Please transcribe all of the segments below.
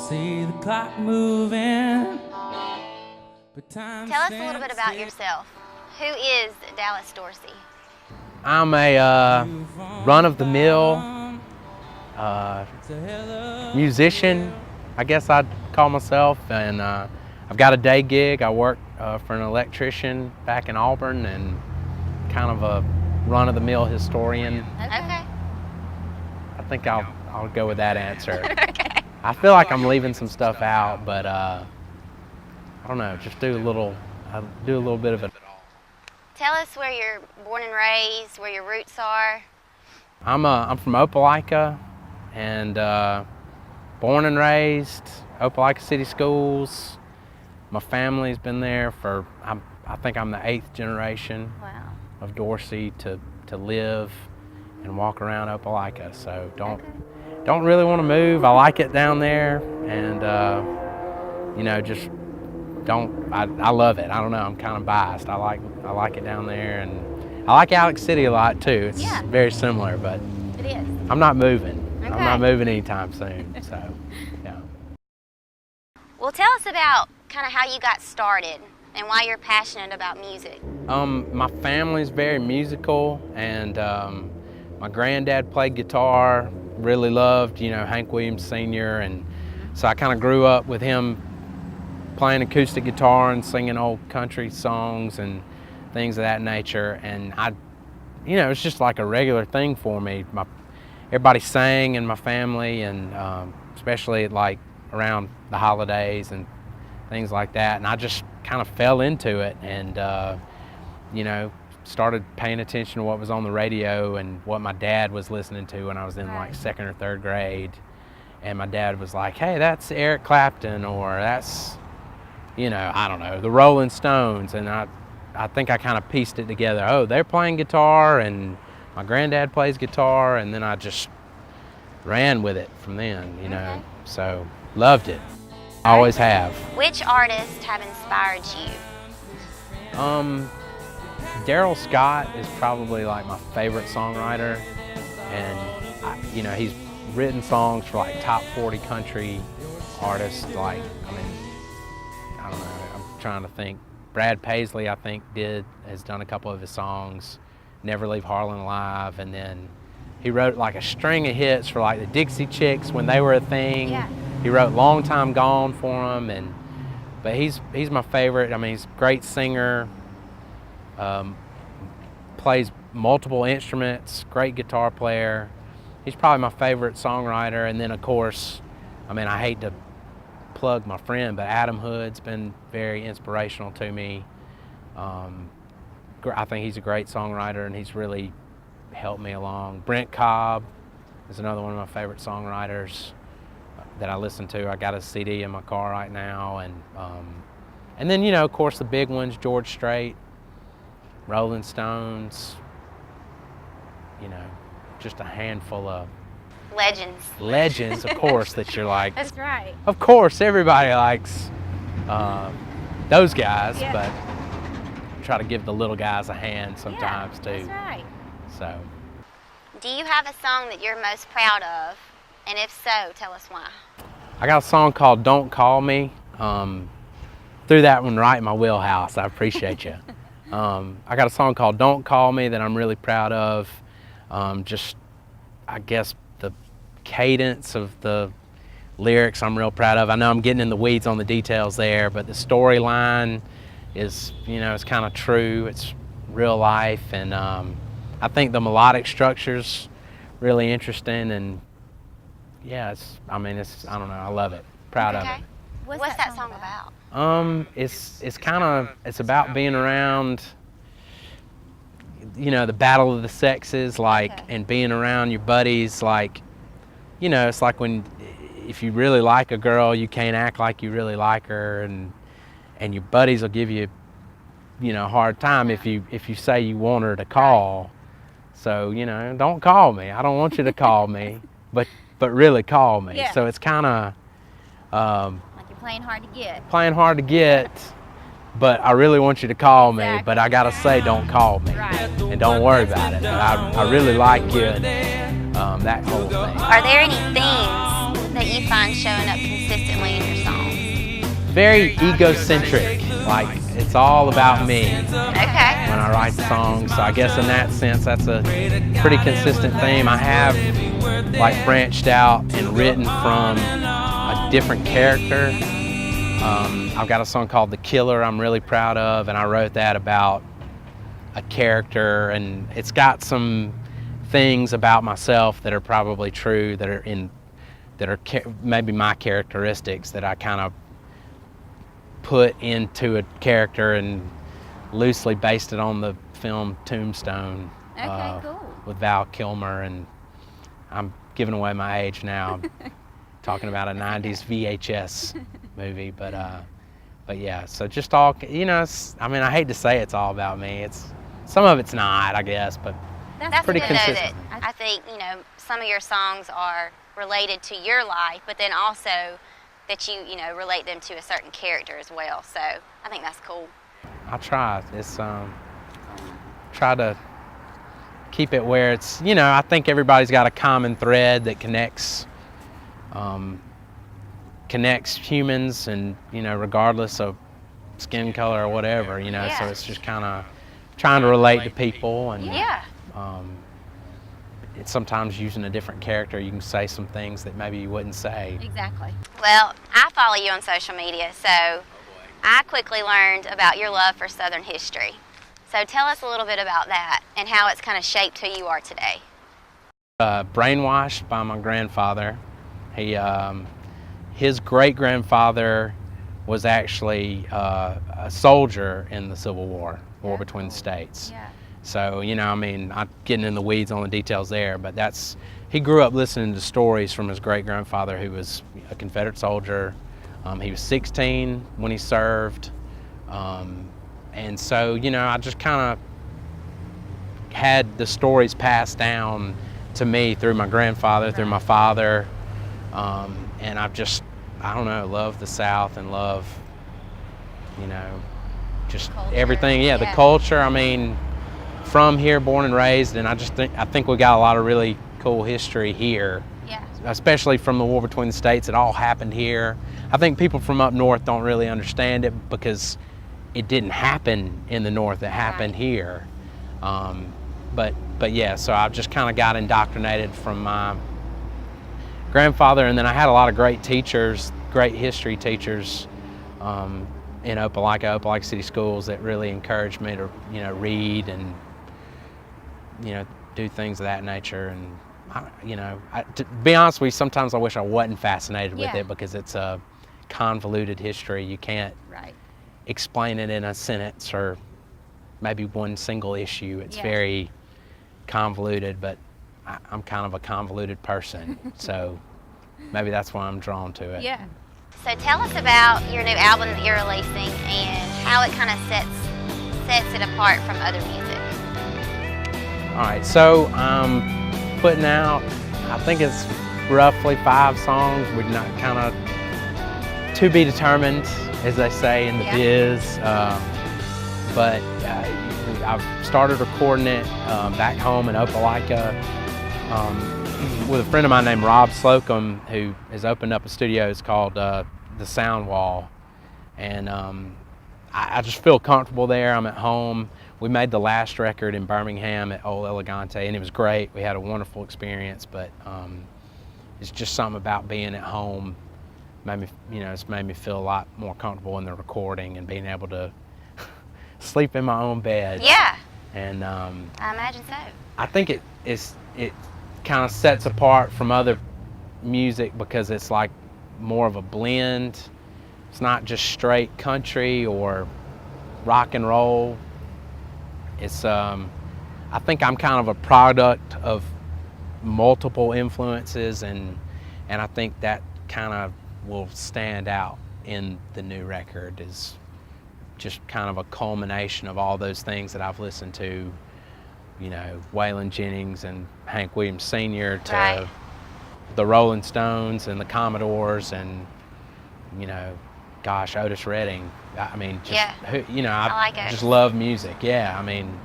See the clock moving. Tell us a little bit about yourself. Who is Dallas Dorsey? I'm a run-of-the-mill musician, I guess I'd call myself, and I've got a day gig. I work for an electrician back in Auburn, and kind of a run-of-the-mill historian. Okay. I think I'll go with that answer. Okay. I feel like I'm leaving some stuff out, but I don't know. Just do a little bit of it all. Tell us where you're born and raised, where your roots are. I'm from Opelika, and born and raised Opelika City Schools. My family's been there for I think I'm the 8th generation. Wow. Of Dorsey to live and walk around Opelika. So don't really want to move. I like it down there, and just don't. I love it. I don't know. I'm kind of biased. I like it down there, and I like Alex City a lot too. It's very similar, but It is. I'm not moving. Okay. I'm not moving anytime soon. So, yeah. Well, tell us about kind of how you got started and why you're passionate about music. My family's very musical, and my granddad played guitar. Really loved, Hank Williams Sr. And so I kind of grew up with him playing acoustic guitar and singing old country songs and things of that nature. And it's just like a regular thing for me. Everybody sang in my family, and especially like around the holidays and things like that. And I just kind of fell into it, and started paying attention to what was on the radio and what my dad was listening to when I was in like 2nd or 3rd grade. And my dad was like, hey, that's Eric Clapton, or that's, I don't know, the Rolling Stones. And I think I kind of pieced it together. Oh, they're playing guitar, and my granddad plays guitar, and then I just ran with it from then, Okay. So loved it. I always have. Which artists have inspired you? Daryl Scott is probably like my favorite songwriter, and he's written songs for like top 40 country artists. Like, I don't know, I'm trying to think. Brad Paisley, I think, has done a couple of his songs, Never Leave Harlan Alive, and then he wrote like a string of hits for like the Dixie Chicks when they were a thing. Yeah. He wrote Long Time Gone for them, but he's my favorite. He's a great singer. Plays multiple instruments, great guitar player. He's probably my favorite songwriter. And then of course, I hate to plug my friend, but Adam Hood's been very inspirational to me. I think he's a great songwriter, and he's really helped me along. Brent Cobb is another one of my favorite songwriters that I listen to. I got a CD in my car right now, and then of course the big ones: George Strait, Rolling Stones, just a handful of legends, of course, that you're like, That's right. of course, everybody likes those guys, Yeah. but try to give the little guys a hand sometimes too. That's right. So, Do you have a song that you're most proud of? And if so, tell us why. I got a song called Don't Call Me. Threw that one right in my wheelhouse. I appreciate you. I got a song called Don't Call Me that I'm really proud of. I guess the cadence of the lyrics I'm real proud of. I know I'm getting in the weeds on the details there, but the storyline is, it's kind of true. It's real life, and I think the melodic structure's really interesting, and yeah, I don't know, I love it. Proud of it. What's that song about? It's about being around, the battle of the sexes, and being around your buddies, it's like when if you really like a girl, you can't act like you really like her, and your buddies will give you, you know, a hard time if you say you want her to call. So, you know, don't call me. I don't want you to call me, but really call me. Yeah. So it's kind of Like you're playing hard to get. playing hard to get, but I really want you to call me, Exactly. but I gotta say don't call me. Right. And don't worry about it. But I really like you, and that whole thing. Are there any themes that you find showing up consistently in your songs? Very egocentric, like it's all about me Okay. when I write songs. So I guess in that sense, that's a pretty consistent theme. I have like branched out and written from a different character. I've got a song called The Killer I'm really proud of, and I wrote that about a character, and it's got some things about myself that are probably true, that are maybe my characteristics that I kind of put into a character and loosely based it on the film Tombstone. Okay, cool. With Val Kilmer, and I'm giving away my age now. I'm talking about a 90s VHS movie, but yeah, so just all, you know, I mean, I hate to say it's all about me. Some of it's not, I guess, but That's pretty good to know consistent. that I think, you know, some of your songs are related to your life, but then also that you know, relate them to a certain character as well. So I think that's cool. I try. It's try to keep it where it's, you know, I think everybody's got a common thread that connects humans, and, you know, regardless of skin color or whatever, you know. Yeah. So it's just kind of trying to relate to people, and Yeah. it's sometimes using a different character, you can say some things that maybe you wouldn't say. Exactly. Well, I follow you on social media, so I quickly learned about your love for Southern history. So tell us a little bit about that and how it's kind of shaped who you are today. Brainwashed by my grandfather. His great-grandfather was actually a soldier in the Civil War, War between the states. Yeah. So, you know, I mean, I'm getting in the weeds on the details there, but he grew up listening to stories from his great-grandfather, who was a Confederate soldier. He was 16 when he served. And so, you know, I just kind of had the stories passed down to me through my grandfather, through my father. And I've just, I don't know, love the South and love, you know, just Culture. everything. Yeah, the Yeah. culture. I mean, from here, born and raised, and I think we got a lot of really cool history here, Yeah. especially from the war between the states. It all happened here. I think people from up north don't really understand it because it didn't happen in the north. It happened Right. here. But yeah, so I've just kind of got indoctrinated from my grandfather, and then I had a lot of great teachers, great history teachers in Opelika City Schools that really encouraged me to, you know, read and, you know, do things of that nature. And to be honest with you, sometimes I wish I wasn't fascinated with Yeah. it because it's a convoluted history. You can't Right. explain it in a sentence or maybe one single issue. It's Yeah. very convoluted, but I'm kind of a convoluted person, so maybe that's why I'm drawn to it. Yeah. So tell us about your new album that you're releasing and how it kind of sets it apart from other music. All right, so I'm putting out, I think it's roughly 5 songs. We're not kind of to be determined, as they say in the Yeah. biz. But I've started recording it back home in Opelika with a friend of mine named Rob Slocum, who has opened up a studio. It's called The Sound Wall. And I just feel comfortable there. I'm at home. We made the last record in Birmingham at Old Elegante, and it was great. We had a wonderful experience, but it's just something about being at home it's made me feel a lot more comfortable in the recording and being able to sleep in my own bed. Yeah, And I imagine so. I think it kind of sets apart from other music because it's like more of a blend. It's not just straight country or rock and roll. It's I think I'm kind of a product of multiple influences, and I think that kind of will stand out in the new record is just kind of a culmination of all those things that I've listened to, you know, Waylon Jennings and Hank Williams Sr. to Right. the Rolling Stones and the Commodores and, you know, gosh, Otis Redding. I mean, just, Yeah. you know, I like just Otis. love music. Yeah, I mean,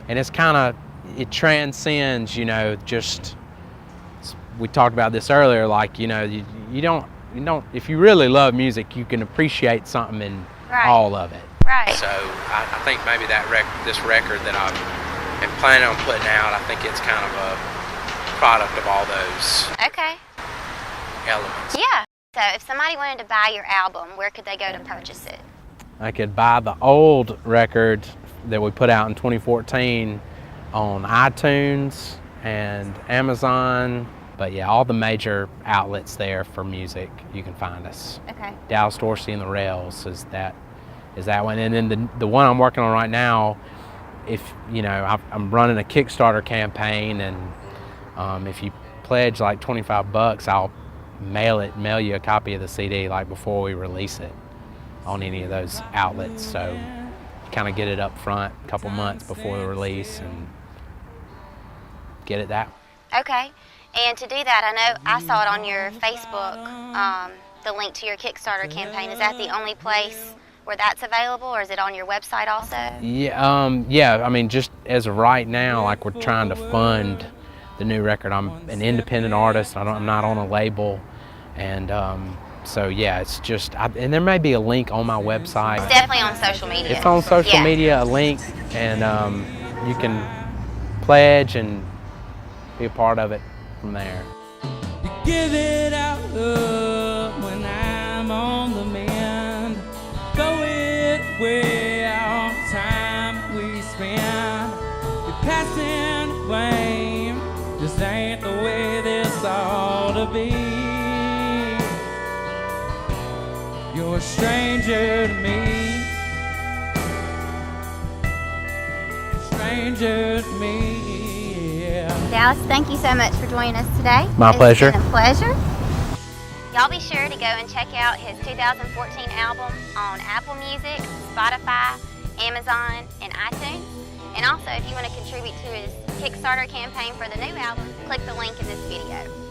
and it's kind of, it transcends, you know, just, we talked about this earlier, like, you know, you don't, if you really love music, you can appreciate something in Right. all of it. Right. So I think maybe this record that I'm planning on putting out, I think it's kind of a product of all those Okay. elements. Yeah. So if somebody wanted to buy your album, where could they go to purchase it? I could buy the old record that we put out in 2014 on iTunes and Amazon. But yeah, all the major outlets there for music, you can find us. Okay. Dallas Dorsey and the Rails is that one. And then the one I'm working on right now, if you know, I'm running a Kickstarter campaign, and if you pledge like $25, I'll mail you a copy of the CD like before we release it on any of those outlets. So you kind of get it up front a couple months before the release and get it that way. Okay. And to do that, I know I saw it on your Facebook, the link to your Kickstarter campaign. Is that the only place where that's available, or is it on your website also? Yeah, I mean, just as of right now, like we're trying to fund the new record. I'm an independent artist. I'm not on a label, and so yeah, it's just, and there may be a link on my website. It's definitely on social media. It's on social Yeah. media, a link, and you can pledge and be a part of it from there. You give it out when I'm on the mend. Throw it way out, time we spend. You're passing blame. This ain't the way this ought to be. You're a stranger to me. Stranger to me. Dallas, thank you so much for joining us today. My pleasure. It's been a pleasure. Y'all be sure to go and check out his 2014 album on Apple Music, Spotify, Amazon, and iTunes. And also, if you want to contribute to his Kickstarter campaign for the new album, click the link in this video.